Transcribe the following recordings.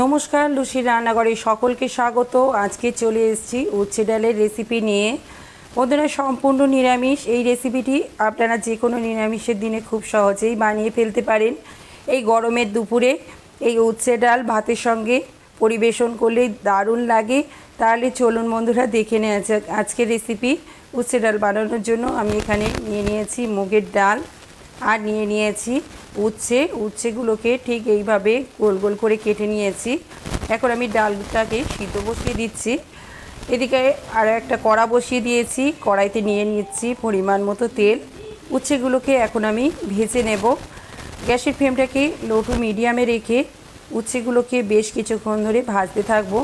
নমস্কার, লুসির রান্নাঘরে সকলকে স্বাগত। আজকে চলে এসেছি উচ্ছে ডালের রেসিপি নিয়ে। বন্ধুরা, সম্পূর্ণ নিরামিষ এই রেসিপিটি আপনারা যে কোনো নিরামিষের দিনে খুব সহজেই বানিয়ে ফেলতে পারেন। এই গরমের দুপুরে এই উচ্ছে ডাল ভাতের সঙ্গে পরিবেশন করলে দারুণ লাগে। তাহলে চলুন বন্ধুরা, দেখে নেওয়া যাক আজকের রেসিপি। উচ্ছে ডাল বানানোর জন্য আমি এখানে নিয়ে নিয়েছি মুগের ডাল আর নিয়ে নিয়েছি উচ্ছেগুলোকে ঠিক এইভাবে গোল গোল করে কেটে নিয়েছি। এখন আমি ডালটাকে সিদ্ধ বসিয়ে দিচ্ছি। এদিকে আর একটা কড়া বসিয়ে দিয়েছি, কড়াইতে নিয়ে নিচ্ছি পরিমাণ মতো তেল। উচ্ছেগুলোকে এখন আমি ভেজে নেব। গ্যাসের ফ্লেমটাকে লো টু মিডিয়ামে রেখে উচ্ছেগুলোকে বেশ কিছুক্ষণ ধরে ভাজতে থাকবো।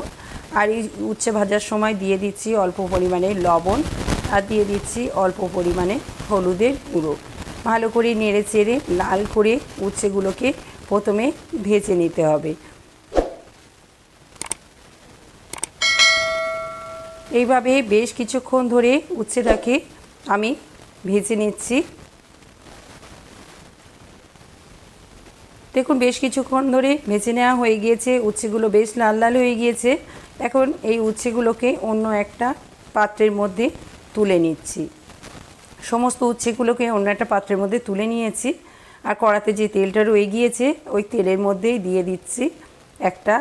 আর এই উচ্ছে ভাজার সময় দিয়ে দিচ্ছি অল্প পরিমাণে লবণ আর দিয়ে দিচ্ছি অল্প পরিমাণে হলুদের গুঁড়ো। ভালো করে নেড়ে চেড়ে লাল করে উচ্ছেগুলোকে প্রথমে ভেজে নিতে হবে। এইভাবে বেশ কিছুক্ষণ ধরে উচ্ছেটাকে আমি ভেজে নিচ্ছি। দেখুন, বেশ কিছুক্ষণ ধরে ভেজে নেওয়া হয়ে গিয়েছে, উচ্ছেগুলো বেশ লাল লাল হয়ে গিয়েছে। এখন এই উচ্ছেগুলোকে অন্য একটা পাত্রের মধ্যে তুলে নিচ্ছি। সমস্ত উচ্ছেগুলোকে অন্য একটা পাত্রের মধ্যে তুলে নিয়েছি। আর কড়াতে যে তেলটা রয়ে গিয়েছে ওই তেলের মধ্যেই দিয়ে দিচ্ছি একটা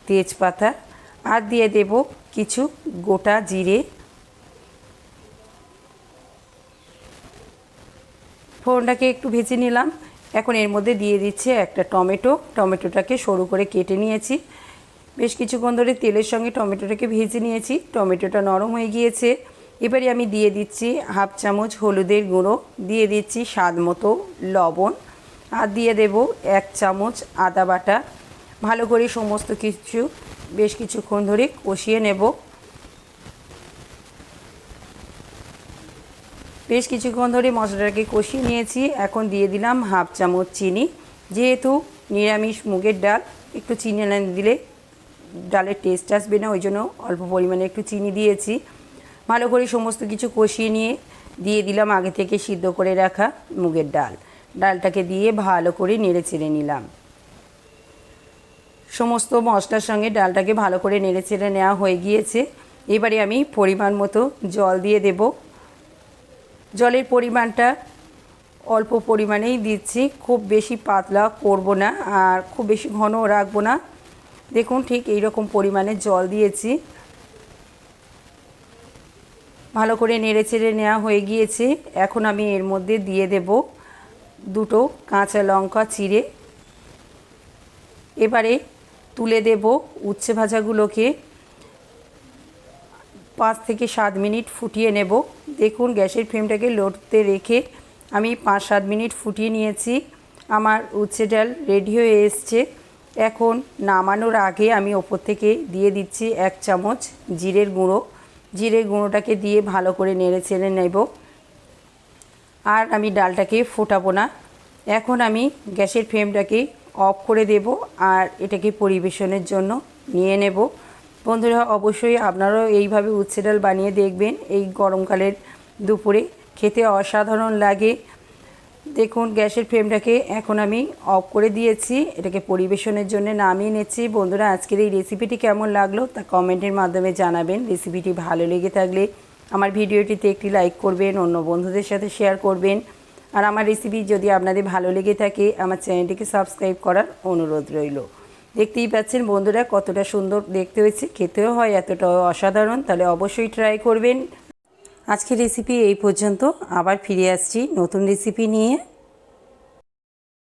তেজপাতা আর দিয়ে দেব কিছু গোটা জিরে। ফোড়নটাকে একটু ভেজে নিলাম। এখন এর মধ্যে দিয়ে দিচ্ছি একটা টমেটোটাকে সরু করে কেটে নিয়েছি। বেশ কিছুক্ষণ ধরে তেলের সঙ্গে টমেটোটাকে ভেজে নিয়েছি। টমেটোটা নরম হয়ে গিয়েছে। এবারে আমি দিয়ে দিচ্ছি হাফ চামচ হলুদের গুঁড়ো, দিয়ে দিচ্ছি স্বাদ মতো লবণ আর দিয়ে দেব 1 চামচ আদা বাটা। ভালো করে সমস্ত কিছু বেশ কিছুক্ষণ ধরে কষিয়ে নেব। বেশ কিছুক্ষণ ধরে মশলাটাকে কষিয়ে নিয়েছি। এখন দিয়ে দিলাম হাফ চামচ চিনি। যেহেতু নিরামিষ মুগের ডাল, একটু চিনি না দিলে ডালের টেস্ট আসবে না, ওই জন্য অল্প পরিমাণে একটু চিনি দিয়েছি। ভালো করে সমস্ত কিছু কষিয়ে নিয়ে দিয়ে দিলাম আগে থেকে সিদ্ধ করে রাখা মুগের ডালটাকে দিয়ে ভালো করে নেড়ে চেড়ে নিলাম। সমস্ত মশলার সঙ্গে ডালটাকে ভালো করে নেড়ে চেড়ে নেওয়া হয়ে গিয়েছে। এবারে আমি পরিমাণ মতো জল দিয়ে দেব। জলের পরিমাণটা অল্প পরিমাণেই দিচ্ছি, খুব বেশি পাতলা করব না আর খুব বেশি ঘনও রাখবো না। দেখুন, ঠিক এই রকম পরিমাণে জল দিয়েছি। ভালো করে নেড়ে চেড়ে নেওয়া হয়ে গিয়েছে। এখন আমি এর মধ্যে দিয়ে দেব 2 কাঁচা লঙ্কা চিড়ে। এবারে তুলে দেব উচ্ছে ভাজাগুলোকে। 5 থেকে 7 মিনিট ফুটিয়ে নেব। দেখুন, গ্যাসের ফ্লেমটাকে লোতে রেখে আমি 5-7 মিনিট ফুটিয়ে নিয়েছি। আমার উচ্ছে ডাল রেডি হয়ে এসছে। এখন নামানোর আগে আমি ওপর থেকে দিয়ে দিচ্ছি 1 চামচ জিরের গুঁড়োটাকে দিয়ে ভালো করে নেড়ে চেড়ে নেব। আর আমি ডালটাকে ফোটাবো না। এখন আমি গ্যাসের ফ্লেমটাকে অফ করে দেব আর এটাকে পরিবেশনের জন্য নিয়ে নেব। বন্ধুরা, অবশ্যই আপনারাও এইভাবে উচ্ছে ডাল বানিয়ে দেখবেন। এই গরমকালের দুপুরে খেতে অসাধারণ লাগে। দেখুন, গ্যাসের ফ্লেমটাকে এখন আমি অফ করে দিয়েছি। এটাকে পরিবেশনের জন্য নামিয়ে নিচ্ছি। বন্ধুরা, আজকের এই রেসিপিটি কেমন লাগলো তা কমেন্টের মাধ্যমে জানাবেন। রেসিপিটি ভালো লেগে থাকলে আমার ভিডিওটিতে একটি লাইক করবেন, অন্য বন্ধুদের সাথে শেয়ার করবেন। আর আমার রেসিপি যদি আপনাদের ভালো লেগে থাকে আমার চ্যানেলটিকে সাবস্ক্রাইব করার অনুরোধ রইল। দেখতেই পাচ্ছেন বন্ধুরা কতটা সুন্দর দেখতে হয়েছে, খেতেও হয় এতটাও অসাধারণ। তাহলে অবশ্যই ট্রাই করবেন। আজকের রেসিপি এই পর্যন্ত। আবার ফিরে আসছি নতুন রেসিপি নিয়ে।